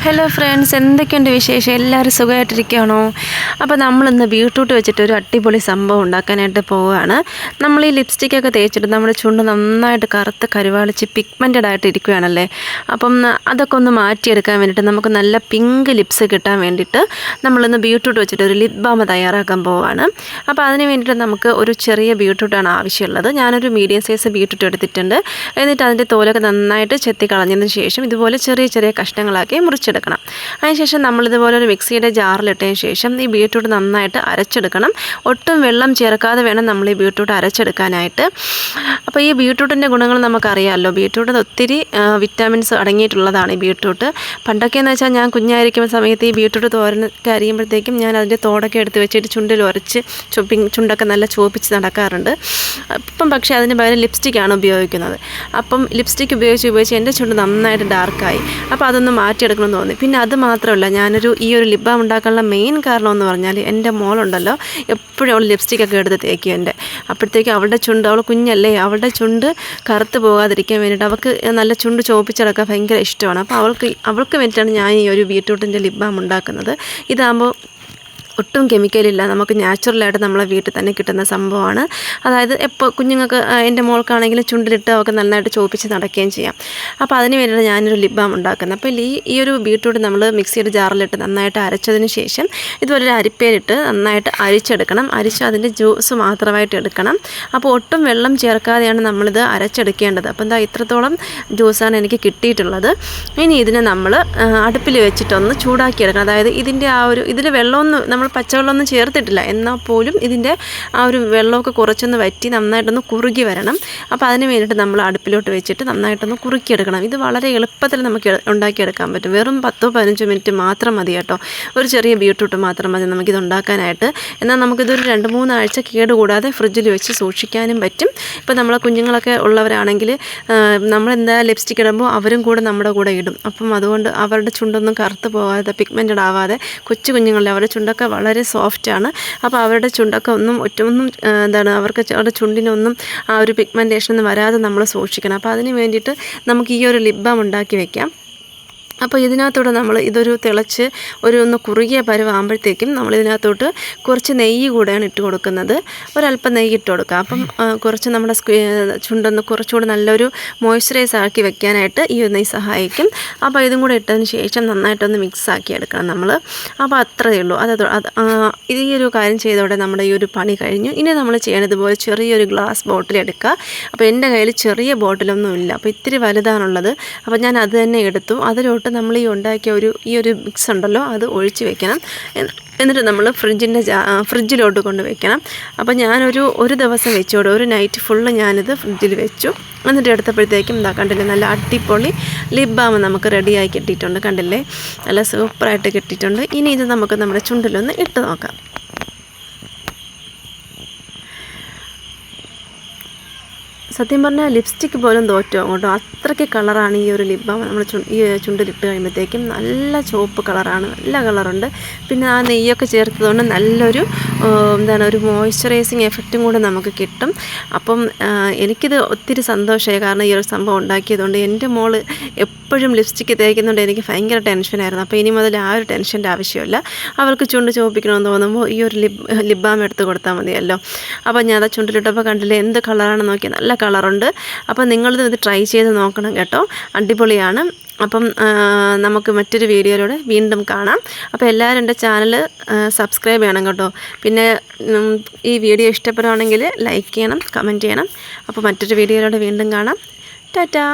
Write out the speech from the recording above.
Hello friends, എന്തൊക്കെയുണ്ട് വിശേഷം? എല്ലാവരും സുഖമായിട്ടിരിക്കുകയാണോ? അപ്പോൾ നമ്മളിന്ന് ബീട്രൂട്ട് വെച്ചിട്ട് ഒരു അടിപൊളി സംഭവം ഉണ്ടാക്കാനായിട്ട് പോവുകയാണ്. നമ്മൾ ഈ ലിപ്സ്റ്റിക്കൊക്കെ തേച്ചിട്ട് നമ്മുടെ ചുണ്ട് നന്നായിട്ട് കറുത്ത് കരുവാളിച്ച് പിഗ്മെൻറ്റഡ് ആയിട്ട് ഇരിക്കുകയാണല്ലേ. അപ്പം അതൊക്കെ ഒന്ന് മാറ്റിയെടുക്കാൻ വേണ്ടിയിട്ട് നമുക്ക് നല്ല പിങ്ക് ലിപ്സ് കിട്ടാൻ വേണ്ടിയിട്ട് നമ്മളിന്ന് ബീട്രൂട്ട് വെച്ചിട്ട് ഒരു ലിപ് ബാം തയ്യാറാക്കാൻ പോവുകയാണ്. അപ്പോൾ അതിന് വേണ്ടിയിട്ട് നമുക്ക് ഒരു ചെറിയ ബീട്രൂട്ടാണ് ആവശ്യമുള്ളത്. ഞാനൊരു മീഡിയം സൈസ് ബീട്രൂട്ട് എടുത്തിട്ടുണ്ട്. എന്നിട്ട് അതിൻ്റെ തോലൊക്കെ നന്നായിട്ട് ചെത്തി കളഞ്ഞതിന് ശേഷം ഇതുപോലെ ചെറിയ ചെറിയ കഷ്ണങ്ങളാക്കി മുറിച്ചെടുക്കണം. അതിനുശേഷം നമ്മളിതുപോലെ ഒരു മിക്സിയുടെ ജാറിലിട്ടതിന് ശേഷം ഈ ബീട്രൂട്ട് നന്നായിട്ട് അരച്ചെടുക്കണം. ഒട്ടും വെള്ളം ചേർക്കാതെ വേണം നമ്മൾ ഈ ബീട്രൂട്ട് അരച്ചെടുക്കാനായിട്ട്. അപ്പോൾ ഈ ബീട്രൂട്ടിൻ്റെ ഗുണങ്ങൾ നമുക്കറിയാമല്ലോ. ബീട്രൂട്ടിൽ ഒത്തിരി വിറ്റാമിൻസ് അടങ്ങിയിട്ടുള്ളതാണ് ഈ ബീട്രൂട്ട്. പണ്ടൊക്കെയെന്ന് വെച്ചാൽ ഞാൻ കുഞ്ഞായിരിക്കുന്ന സമയത്ത് ഈ ബീട്രൂട്ട് തോരനൊക്കെ അരിയുമ്പോഴത്തേക്കും ഞാൻ അതിൻ്റെ തോടൊക്കെ എടുത്ത് വെച്ചിട്ട് ചുണ്ടിൽ ഉരച്ച് ചുണ്ടൊക്കെ നല്ല ചോപ്പിച്ച് നടക്കാറുണ്ട്. ഇപ്പം പക്ഷേ അതിന് പകരം ലിപ്സ്റ്റിക്കാണ് ഉപയോഗിക്കുന്നത്. അപ്പം ലിപ്സ്റ്റിക്ക് ഉപയോഗിച്ച് എൻ്റെ ചുണ്ട് നന്നായിട്ട് ഡാർക്കായി. അപ്പോൾ അതൊന്ന് മാറ്റിയെടുക്കണമെന്ന് തോന്നി. പിന്നെ അത് മാത്രമല്ല, ഈ ഒരു ലിപ് ബാം ഉണ്ടാക്കാനുള്ള മെയിൻ കാരണം എന്ന് പറഞ്ഞാൽ എൻ്റെ മോളുണ്ടല്ലോ, എപ്പോഴും അവൾ ലിപ്സ്റ്റിക്കൊക്കെ എടുത്ത് തേക്കും അപ്പോഴത്തേക്കും അവളുടെ ചുണ്ട്, അവൾ കുഞ്ഞല്ലേ, അവളുടെ ചുണ്ട് കറുത്ത് പോകാതിരിക്കാൻ വേണ്ടിയിട്ട് അവൾക്ക് നല്ല ചുണ്ട് ചോപ്പിച്ചെടുക്കാൻ ഭയങ്കര ഇഷ്ടമാണ്. അപ്പോൾ അവൾക്ക് വേണ്ടിയിട്ടാണ് ഞാൻ ഈ ഒരു ബീട്രൂട്ടിൻ്റെ ലിപ് ബാം ഉണ്ടാക്കുന്നത്. ഇതാകുമ്പോൾ ഒട്ടും കെമിക്കലില്ല, നമുക്ക് നാച്ചുറലായിട്ട് നമ്മളെ വീട്ടിൽ തന്നെ കിട്ടുന്ന സംഭവമാണ്. അതായത് എപ്പോൾ കുഞ്ഞുങ്ങൾക്ക്, എൻ്റെ മോൾക്കാണെങ്കിലും ചുണ്ടിലിട്ട് അവൾക്ക് നന്നായിട്ട് ചോപ്പിച്ച് നടക്കുകയും ചെയ്യാം. അപ്പോൾ അതിന് വേണ്ടിയിട്ട് ഞാനൊരു ലിപ് ബാം ഉണ്ടാക്കുന്നത്. അപ്പോൾ ഈ ഒരു ബീട്രൂട്ട് നമ്മൾ മിക്സിയുടെ ജാറിലിട്ട് നന്നായിട്ട് അരച്ചതിന് ശേഷം ഇതുപോലെ അരിപ്പയിലിട്ട് നന്നായിട്ട് അരിച്ചെടുക്കണം. അരിച്ച് അതിൻ്റെ ജ്യൂസ് മാത്രമായിട്ട് എടുക്കണം. അപ്പോൾ ഒട്ടും വെള്ളം ചേർക്കാതെയാണ് നമ്മളിത് അരച്ചെടുക്കേണ്ടത്. അപ്പോൾ ഇത്രത്തോളം ജ്യൂസാണ് എനിക്ക് കിട്ടിയിട്ടുള്ളത്. ഇനി ഇതിനെ നമ്മൾ അടുപ്പിൽ വെച്ചിട്ടൊന്ന് ചൂടാക്കിയെടുക്കണം. അതായത് ഇതിൽ വെള്ളമൊന്നും നമ്മൾ പച്ചവെള്ളമൊന്നും ചേർത്തിട്ടില്ല, എന്നാൽ പോലും ഇതിൻ്റെ ആ ഒരു വെള്ളമൊക്കെ കുറച്ചൊന്ന് വറ്റി നന്നായിട്ടൊന്ന് കുറുകി വരണം. അപ്പോൾ അതിന് വേണ്ടിയിട്ട് നമ്മൾ അടുപ്പിലോട്ട് വെച്ചിട്ട് നന്നായിട്ടൊന്ന് കുറുക്കിയെടുക്കണം. ഇത് വളരെ എളുപ്പത്തിൽ നമുക്ക് ഉണ്ടാക്കിയെടുക്കാൻ പറ്റും. വെറും 10-15 മിനിറ്റ് മാത്രം മതി കേട്ടോ. ഒരു ചെറിയ ബീട്രൂട്ട് മാത്രം മതി നമുക്കിത് ഉണ്ടാക്കാനായിട്ട്. എന്നാൽ നമുക്കിതൊരു 2-3 ആഴ്ച കേടുകൂടാതെ ഫ്രിഡ്ജിൽ വെച്ച് സൂക്ഷിക്കാനും പറ്റും. ഇപ്പോൾ നമ്മളെ കുഞ്ഞുങ്ങളൊക്കെ ഉള്ളവരാണെങ്കിൽ നമ്മളെന്താ ലിപ്സ്റ്റിക് ഇടുമ്പോൾ അവരും കൂടെ നമ്മുടെ കൂടെ ഇടും. അപ്പം അതുകൊണ്ട് അവരുടെ ചുണ്ടൊന്നും കറുത്ത് പോകാതെ പിഗ്മെൻറ്റഡ് ആവാതെ കൊച്ചു കുഞ്ഞുങ്ങളുടെ അവരുടെ ചുണ്ടൊക്കെ വളരെ സോഫ്റ്റാണ്. അപ്പോൾ അവരുടെ ചുണ്ടൊക്കെ ഒറ്റൊന്നും അവരുടെ ചുണ്ടിനൊന്നും ആ ഒരു പിഗ്മെൻറ്റേഷനൊന്നും വരാതെ നമ്മൾ സൂക്ഷിക്കണം. അപ്പോൾ അതിന് വേണ്ടിയിട്ട് നമുക്ക് ഈ ഒരു ലിപ് ബാം ഉണ്ടാക്കി വയ്ക്കാം. അപ്പോൾ ഇതിനകത്തോട്ട് നമ്മൾ ഇതൊരു തിളച്ച് ഒന്ന് കുറുകിയ പരുവാകുമ്പോഴത്തേക്കും നമ്മളിതിനകത്തോട്ട് കുറച്ച് നെയ്യ് കൂടെയാണ് ഇട്ട് കൊടുക്കുന്നത്. ഒരല്പം നെയ്യ് ഇട്ട് കൊടുക്കുക. അപ്പം കുറച്ച് നമ്മുടെ ചുണ്ടൊന്ന് കുറച്ചുകൂടി നല്ലൊരു മോയ്സ്ചറൈസ് ആക്കി വെക്കാനായിട്ട് ഈ ഒരു നെയ്യ് സഹായിക്കും. അപ്പോൾ ഇതും കൂടെ ഇട്ടതിന് ശേഷം നന്നായിട്ടൊന്ന് മിക്സ് ആക്കി എടുക്കണം നമ്മൾ. അപ്പോൾ അത്രയേ ഉള്ളൂ. ഈ ഒരു കാര്യം ചെയ്തോടെ നമ്മുടെ ഈ ഒരു പണി കഴിഞ്ഞു. ഇനി നമ്മൾ ചെയ്യണതുപോലെ ചെറിയൊരു ഗ്ലാസ് ബോട്ടിൽ എടുക്കുക. അപ്പോൾ എൻ്റെ കയ്യിൽ ചെറിയ ബോട്ടിലൊന്നും ഇല്ല, അപ്പോൾ ഇത്തിരി വലുതാണുള്ളത്. അപ്പോൾ ഞാൻ അത് തന്നെ എടുത്തു. അതിലോട്ട് നമ്മൾ ഉണ്ടാക്കിയ ഈ ഒരു മിക്സ് ഉണ്ടല്ലോ, അത് ഒഴിച്ച് വെക്കണം. എന്നിട്ട് നമ്മൾ ഫ്രിഡ്ജിലോട്ട് കൊണ്ട് വെക്കണം. അപ്പോൾ ഒരു ദിവസം വെച്ചോടെ ഒരു നൈറ്റ് ഫുള്ള് ഞാനിത് ഫ്രിഡ്ജിൽ വെച്ചു. എന്നിട്ട് എടുത്തപ്പോഴത്തേക്കും കണ്ടില്ലേ, നല്ല അടിപൊളി ലിപ് ബാം നമുക്ക് റെഡിയായി കിട്ടിയിട്ടുണ്ട്. കണ്ടില്ലേ, നല്ല സൂപ്പറായിട്ട് കിട്ടിയിട്ടുണ്ട്. ഇനി ഇത് നമുക്ക് നമ്മുടെ ചുണ്ടിലൊന്ന് ഇട്ട് നോക്കാം. സത്യം പറഞ്ഞാൽ ലിപ്സ്റ്റിക്ക് പോലും തോറ്റോ കേട്ടോ, അത്രയ്ക്ക് കളറാണ് ഈ ഒരു ലിപ് ബാം നമ്മൾ ഈ ചുണ്ടിലിട്ട് കഴിയുമ്പോഴത്തേക്കും. നല്ല ചുവപ്പ് കളറാണ്, നല്ല കളറുണ്ട്. പിന്നെ ആ നെയ്യൊക്കെ ചേർത്തതുകൊണ്ട് നല്ലൊരു ഒരു മോയ്സ്ചറൈസിങ് എഫക്റ്റും കൂടെ നമുക്ക് കിട്ടും. അപ്പം എനിക്കിത് ഒത്തിരി സന്തോഷമായി, കാരണം ഈ ഒരു സംഭവം ഉണ്ടാക്കിയതുകൊണ്ട്. എൻ്റെ മോള് എപ്പോഴും ലിപ്സ്റ്റിക്ക് തേക്കുന്നുണ്ട്, എനിക്ക് ഭയങ്കര ടെൻഷനായിരുന്നു. അപ്പോൾ ഇനി മുതൽ ആ ഒരു ടെൻഷൻ്റെ ആവശ്യമില്ല. അവർക്ക് ചുണ്ട് ചോപ്പിക്കണമെന്ന് തോന്നുമ്പോൾ ഈ ഒരു ലിപ് ബാം എടുത്ത് കൊടുത്താൽ മതിയല്ലോ. അപ്പോൾ ഞാൻ അത് ചുണ്ടിലിട്ടപ്പോൾ കണ്ടില്ലേ എന്ത് കളറാണെന്ന് നോക്കി, നല്ല കളറുണ്ട്. അപ്പോൾ നിങ്ങളിത് ട്രൈ ചെയ്ത് നോക്കണം കേട്ടോ, അടിപൊളിയാണ്. അപ്പം നമുക്ക് മറ്റൊരു വീഡിയോയിലൂടെ വീണ്ടും കാണാം. അപ്പോൾ എല്ലാവരും എൻ്റെ ചാനൽ സബ്സ്ക്രൈബ് ചെയ്യണം കേട്ടോ. പിന്നെ ഈ വീഡിയോ ഇഷ്ടപ്പെടുകയാണെങ്കിൽ ലൈക്ക് ചെയ്യണം, കമൻറ്റ് ചെയ്യണം. അപ്പോൾ മറ്റൊരു വീഡിയോയിലൂടെ വീണ്ടും കാണാം. ടാറ്റാ.